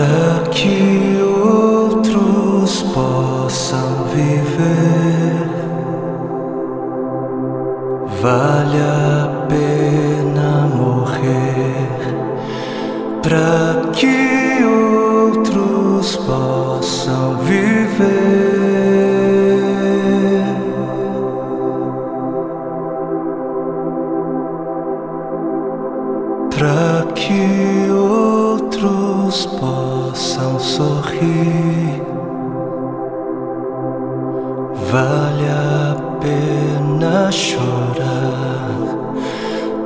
para que outros possam viver. Vale a pena morrer para que outros possam viver. Para que outros possam sorrir. Vale a pena chorar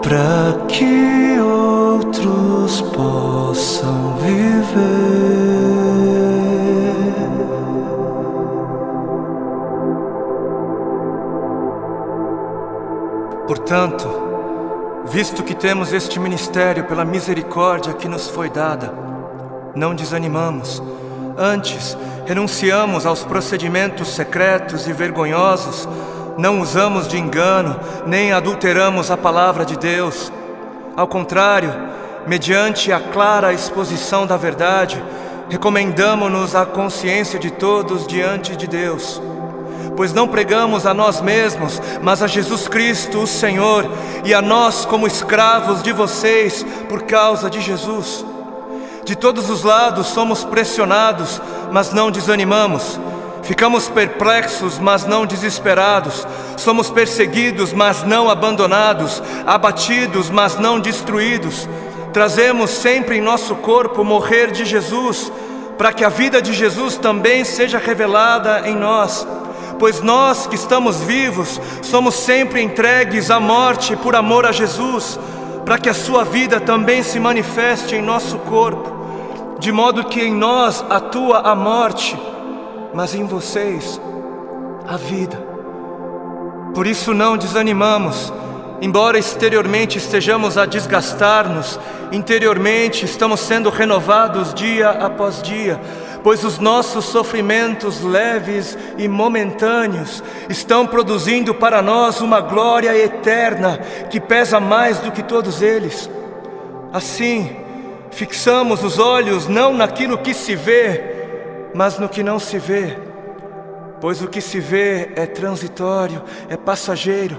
para que outros possam viver. Portanto, visto que temos este ministério pela misericórdia que nos foi dada, não desanimamos. Antes, renunciamos aos procedimentos secretos e vergonhosos, não usamos de engano, nem adulteramos a palavra de Deus. Ao contrário, mediante a clara exposição da verdade, recomendamo-nos à consciência de todos diante de Deus. Pois não pregamos a nós mesmos, mas a Jesus Cristo, o Senhor, e a nós como escravos de vocês por causa de Jesus. De todos os lados somos pressionados, mas não desanimamos. Ficamos perplexos, mas não desesperados. Somos perseguidos, mas não abandonados. Abatidos, mas não destruídos. Trazemos sempre em nosso corpo o morrer de Jesus, para que a vida de Jesus também seja revelada em nós. Pois nós que estamos vivos, somos sempre entregues à morte por amor a Jesus, para que a sua vida também se manifeste em nosso corpo, de modo que em nós atua a morte, mas em vocês a vida. Por isso não desanimamos, embora exteriormente estejamos a desgastar-nos, interiormente estamos sendo renovados dia após dia, pois os nossos sofrimentos leves e momentâneos estão produzindo para nós uma glória eterna que pesa mais do que todos eles. Assim, fixamos os olhos não naquilo que se vê, mas no que não se vê, pois o que se vê é transitório, é passageiro,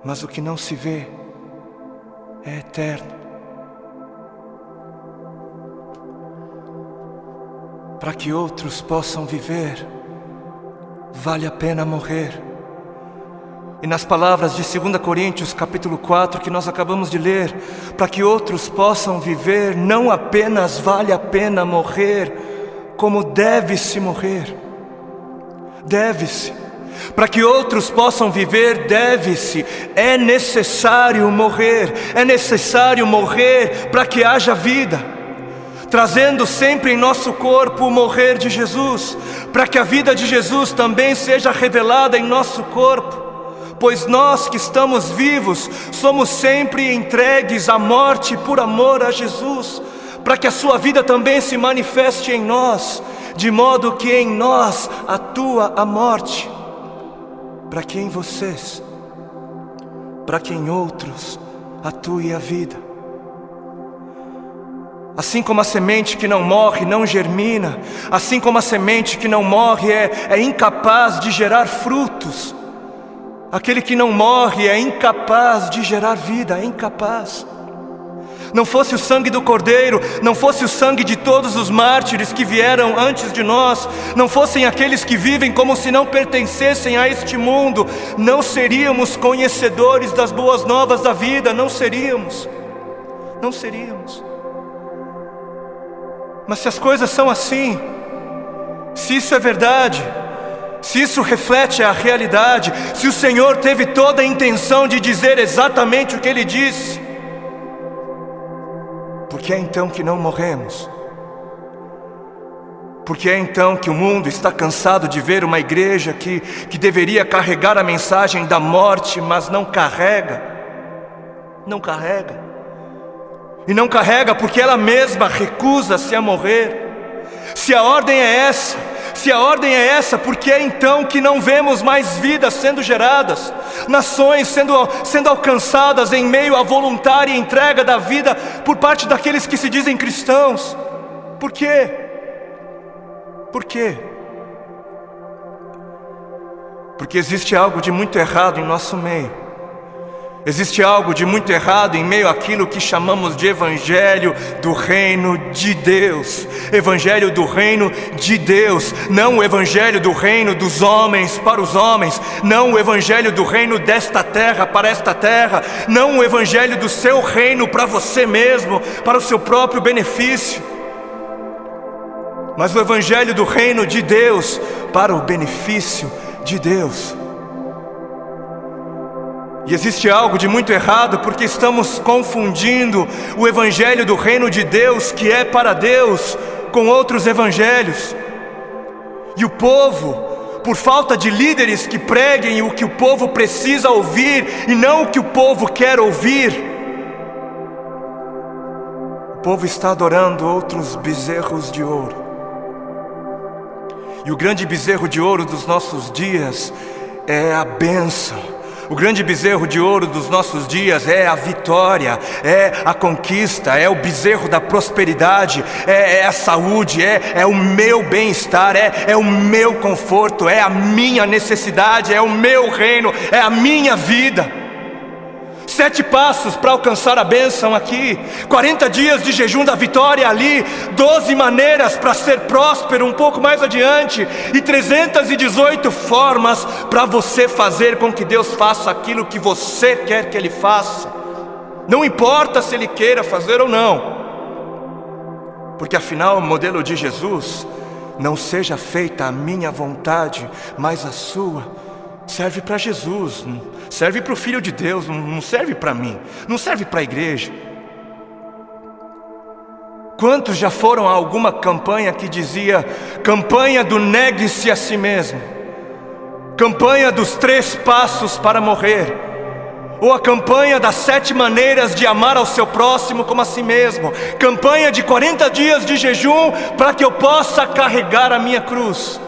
mas o que não se vê é eterno. Para que outros possam viver, vale a pena morrer. E nas palavras de 2 Coríntios capítulo 4 que nós acabamos de ler, para que outros possam viver, não apenas vale a pena morrer, como deve-se morrer. Deve-se. Para que outros possam viver, deve-se. É necessário morrer. É necessário morrer para que haja vida. Trazendo sempre em nosso corpo o morrer de Jesus, para que a vida de Jesus também seja revelada em nosso corpo. Pois nós que estamos vivos, somos sempre entregues à morte por amor a Jesus, para que a sua vida também se manifeste em nós, de modo que em nós atua a morte, para que em vocês, para que em outros atue a vida. Assim como a semente que não morre não germina, assim como a semente que não morre é incapaz de gerar frutos, aquele que não morre é incapaz de gerar vida, é incapaz. Não fosse o sangue do Cordeiro, não fosse o sangue de todos os mártires que vieram antes de nós, não fossem aqueles que vivem como se não pertencessem a este mundo, não seríamos conhecedores das boas novas da vida, não seríamos. Mas se as coisas são assim, se isso é verdade, se isso reflete a realidade, se o Senhor teve toda a intenção de dizer exatamente o que Ele disse, por que é então que não morremos? Por que é então que o mundo está cansado de ver uma igreja que deveria carregar a mensagem da morte, mas não carrega? Não carrega. E não carrega porque ela mesma recusa-se a morrer. Se a ordem é essa, por que é então que não vemos mais vidas sendo geradas, nações sendo alcançadas em meio à voluntária entrega da vida por parte daqueles que se dizem cristãos? Por quê? Por quê? Porque existe algo de muito errado em nosso meio. Existe algo de muito errado em meio àquilo que chamamos de Evangelho do Reino de Deus. Evangelho do Reino de Deus. Não o Evangelho do Reino dos homens para os homens. Não o Evangelho do Reino desta terra para esta terra. Não o Evangelho do seu reino para você mesmo, para o seu próprio benefício. Mas o Evangelho do Reino de Deus para o benefício de Deus. E existe algo de muito errado porque estamos confundindo o Evangelho do Reino de Deus, que é para Deus, com outros evangelhos. E o povo, por falta de líderes que preguem o que o povo precisa ouvir e não o que o povo quer ouvir, o povo está adorando outros bezerros de ouro. E o grande bezerro de ouro dos nossos dias é a bênção. O grande bezerro de ouro dos nossos dias é a vitória, é a conquista, é o bezerro da prosperidade, é a saúde, é o meu bem-estar, é o meu conforto, é a minha necessidade, é o meu reino, é a minha vida. 7 passos para alcançar a bênção aqui, 40 dias de jejum da vitória ali, 12 maneiras para ser próspero um pouco mais adiante, e 318 formas para você fazer com que Deus faça aquilo que você quer que Ele faça. Não importa se Ele queira fazer ou não, porque afinal o modelo de Jesus, não seja feita a minha vontade, mas a sua, serve para Jesus, serve para o Filho de Deus, não serve para mim, não serve para a igreja. Quantos já foram a alguma campanha que dizia: campanha do negue-se a si mesmo, campanha dos 3 passos para morrer, ou a campanha das 7 maneiras de amar ao seu próximo como a si mesmo, campanha de 40 dias de jejum para que eu possa carregar a minha cruz?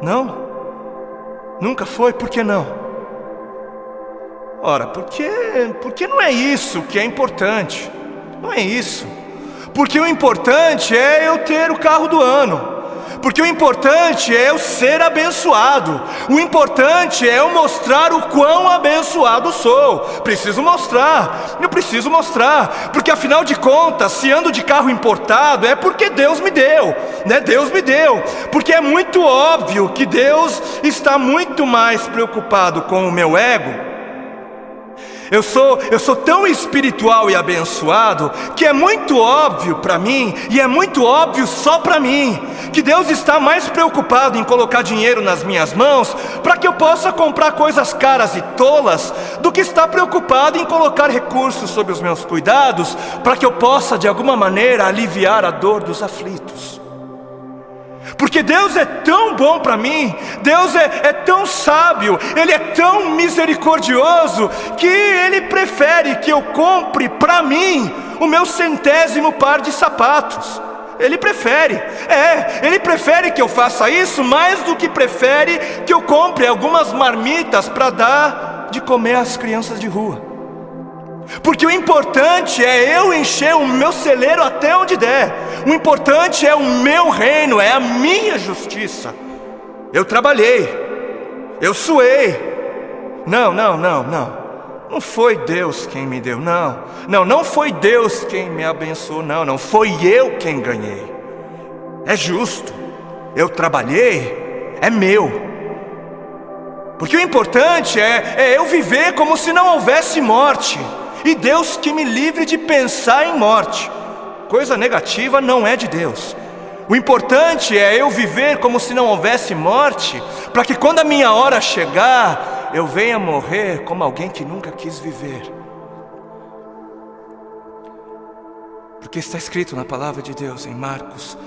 Não? Nunca foi? Por que não? Ora, porque não é isso que é importante. Não é isso. Porque o importante é eu ter o carro do ano. Porque o importante é eu ser abençoado. O importante é eu mostrar o quão abençoado sou. Preciso mostrar. Eu preciso mostrar. Porque afinal de contas, se ando de carro importado, é porque Deus me deu, né? Deus me deu. Porque é muito óbvio que Deus está muito mais preocupado com o meu ego. Eu sou tão espiritual e abençoado que é muito óbvio para mim, e é muito óbvio só para mim, que Deus está mais preocupado em colocar dinheiro nas minhas mãos para que eu possa comprar coisas caras e tolas, do que está preocupado em colocar recursos sob os meus cuidados para que eu possa de alguma maneira aliviar a dor dos aflitos. Porque Deus é tão bom para mim, Deus é tão sábio, Ele é tão misericordioso, que Ele prefere que eu compre para mim o meu 100º par de sapatos. Ele prefere, Ele prefere que eu faça isso mais do que prefere que eu compre algumas marmitas para dar de comer às crianças de rua. Porque o importante é eu encher o meu celeiro até onde der. O importante é o meu reino, é a minha justiça. Eu trabalhei, eu suei. Não foi Deus quem me deu, não foi Deus quem me abençoou, não foi eu quem ganhei. É justo, eu trabalhei, é meu. Porque o importante é eu viver como se não houvesse morte. E Deus que me livre de pensar em morte. Coisa negativa não é de Deus. O importante é eu viver como se não houvesse morte, para que quando a minha hora chegar, eu venha morrer como alguém que nunca quis viver. Porque está escrito na palavra de Deus em Marcos,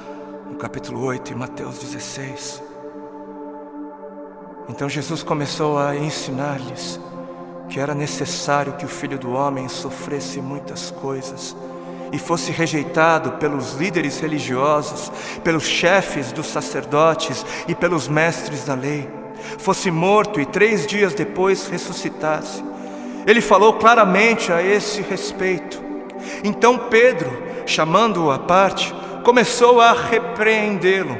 no capítulo 8 e Mateus 16. Então Jesus começou a ensinar-lhes que era necessário que o Filho do Homem sofresse muitas coisas e fosse rejeitado pelos líderes religiosos, pelos chefes dos sacerdotes e pelos mestres da lei, fosse morto e 3 dias depois ressuscitasse. Ele falou claramente a esse respeito. Então Pedro chamando-o à parte, começou a repreendê-lo.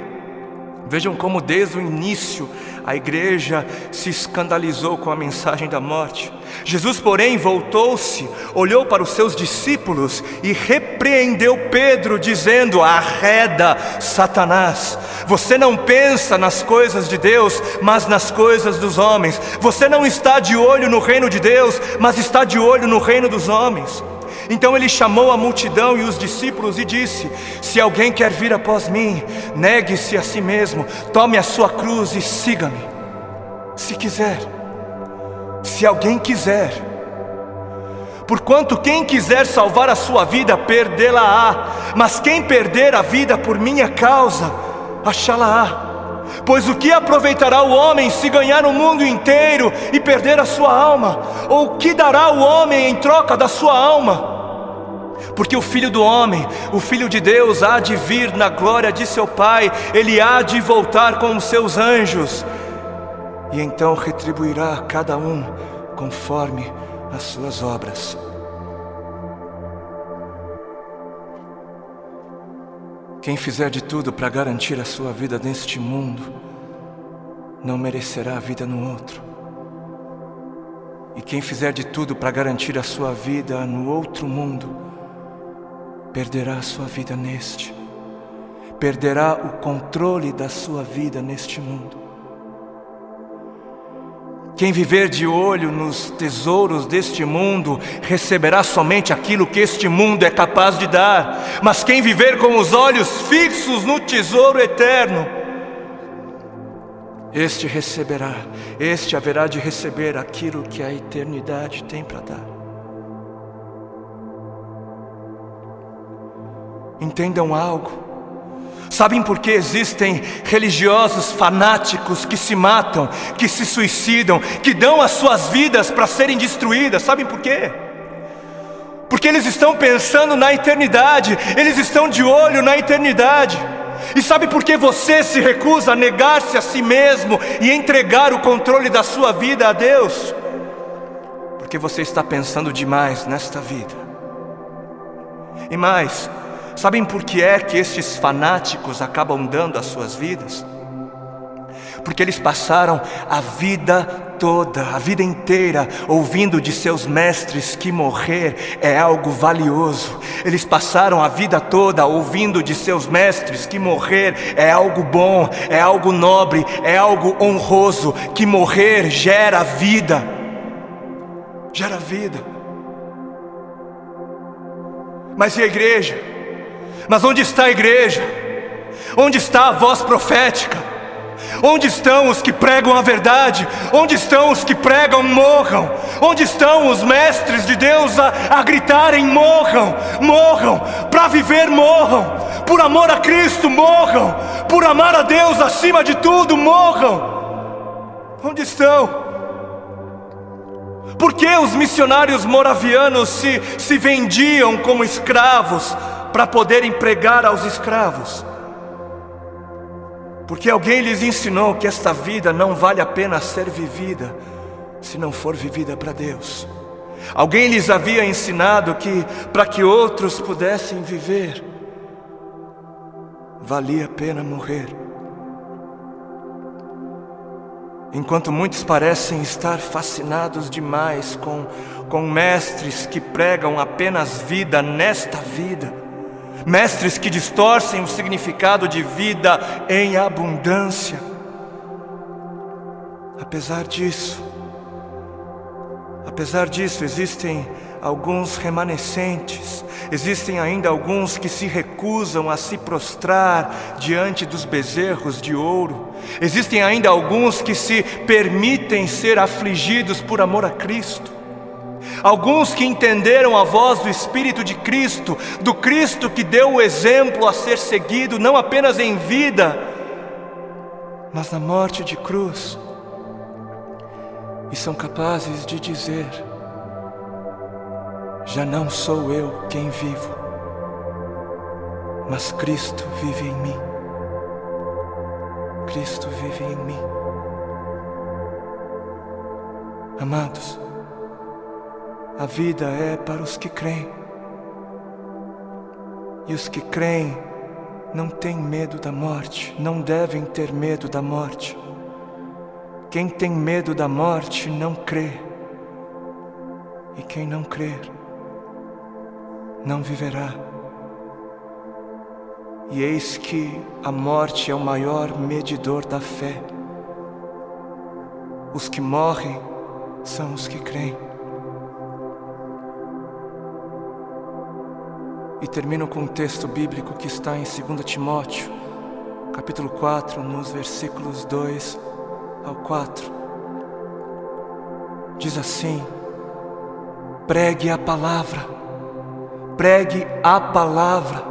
Vejam como desde o início a igreja se escandalizou com a mensagem da morte. Jesus, porém, voltou-se, olhou para os seus discípulos e repreendeu Pedro, dizendo: arreda, Satanás, você não pensa nas coisas de Deus, mas nas coisas dos homens. Você não está de olho no reino de Deus, mas está de olho no reino dos homens. Então ele chamou a multidão e os discípulos e disse: se alguém quer vir após mim, negue-se a si mesmo, tome a sua cruz e siga-me. Se quiser, se alguém quiser. Porquanto quem quiser salvar a sua vida, perdê-la-á, mas quem perder a vida por minha causa, achá-la-á. Pois o que aproveitará o homem se ganhar o mundo inteiro e perder a sua alma? Ou o que dará o homem em troca da sua alma? Porque o Filho do Homem, o Filho de Deus, há de vir na glória de seu Pai. Ele há de voltar com os seus anjos, e então retribuirá a cada um conforme as suas obras. Quem fizer de tudo para garantir a sua vida neste mundo, não merecerá a vida no outro. E quem fizer de tudo para garantir a sua vida no outro mundo, perderá a sua vida neste. Perderá o controle da sua vida neste mundo. Quem viver de olho nos tesouros deste mundo, receberá somente aquilo que este mundo é capaz de dar. Mas quem viver com os olhos fixos no tesouro eterno, este receberá, este haverá de receber aquilo que a eternidade tem para dar. Entendam algo. Sabem por que existem religiosos fanáticos que se matam, que se suicidam, que dão as suas vidas para serem destruídas? Sabem por quê? Porque eles estão pensando na eternidade, eles estão de olho na eternidade. E sabe por que você se recusa a negar-se a si mesmo e entregar o controle da sua vida a Deus? Porque você está pensando demais nesta vida. E mais, sabem por que é que estes fanáticos acabam dando as suas vidas? Porque eles passaram a vida toda, a vida inteira, ouvindo de seus mestres que morrer é algo valioso. Eles passaram a vida toda ouvindo de seus mestres que morrer é algo bom, é algo nobre, é algo honroso, que morrer gera vida. Gera vida. Mas e a igreja? Mas onde está a igreja? Onde está a voz profética? Onde estão os que pregam a verdade? Onde estão os que pregam morram? Onde estão os mestres de Deus a gritarem morram? Morram, para viver morram, por amor a Cristo morram, por amar a Deus acima de tudo morram. Onde estão? Por que os missionários moravianos se vendiam como escravos para poderem pregar aos escravos? Porque alguém lhes ensinou que esta vida não vale a pena ser vivida se não for vivida para Deus. Alguém lhes havia ensinado que para que outros pudessem viver, valia a pena morrer. Enquanto muitos parecem estar fascinados demais com mestres que pregam apenas vida nesta vida, mestres que distorcem o significado de vida em abundância. Apesar disso, existem alguns remanescentes, existem ainda alguns que se recusam a se prostrar diante dos bezerros de ouro, existem ainda alguns que se permitem ser afligidos por amor a Cristo, alguns que entenderam a voz do Espírito de Cristo, do Cristo que deu o exemplo a ser seguido, não apenas em vida, mas na morte de cruz, e são capazes de dizer: já não sou eu quem vivo, mas Cristo vive em mim. Cristo vive em mim. Amados, a vida é para os que creem. E os que creem não têm medo da morte, não devem ter medo da morte. Quem tem medo da morte não crê. E quem não crer, não viverá. E eis que a morte é o maior medidor da fé. Os que morrem são os que creem. E termino com um texto bíblico que está em 2 Timóteo, capítulo 4, nos versículos 2 ao 4. Diz assim: pregue a palavra, pregue a palavra,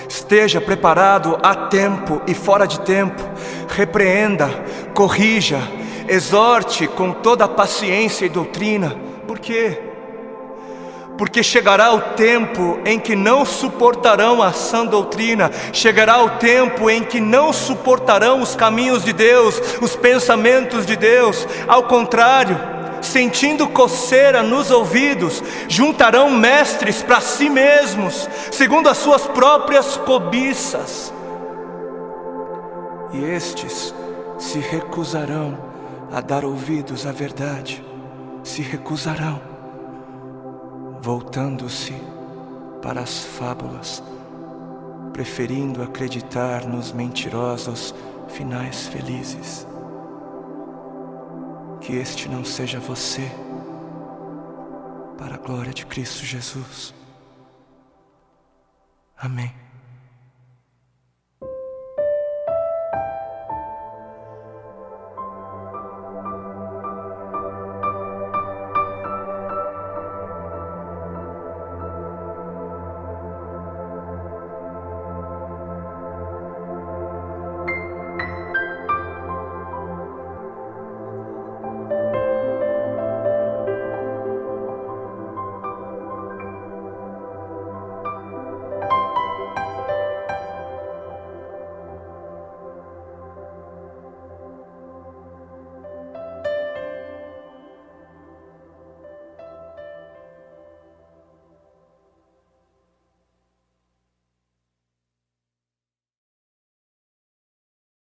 esteja preparado a tempo e fora de tempo, repreenda, corrija, exorte com toda a paciência e doutrina. Por quê? Porque chegará o tempo em que não suportarão a sã doutrina, chegará o tempo em que não suportarão os caminhos de Deus, os pensamentos de Deus. Ao contrário, sentindo coceira nos ouvidos, juntarão mestres para si mesmos, segundo as suas próprias cobiças. E estes se recusarão a dar ouvidos à verdade, se recusarão, voltando-se para as fábulas, preferindo acreditar nos mentirosos finais felizes. Que este não seja você, para a glória de Cristo Jesus. Amém.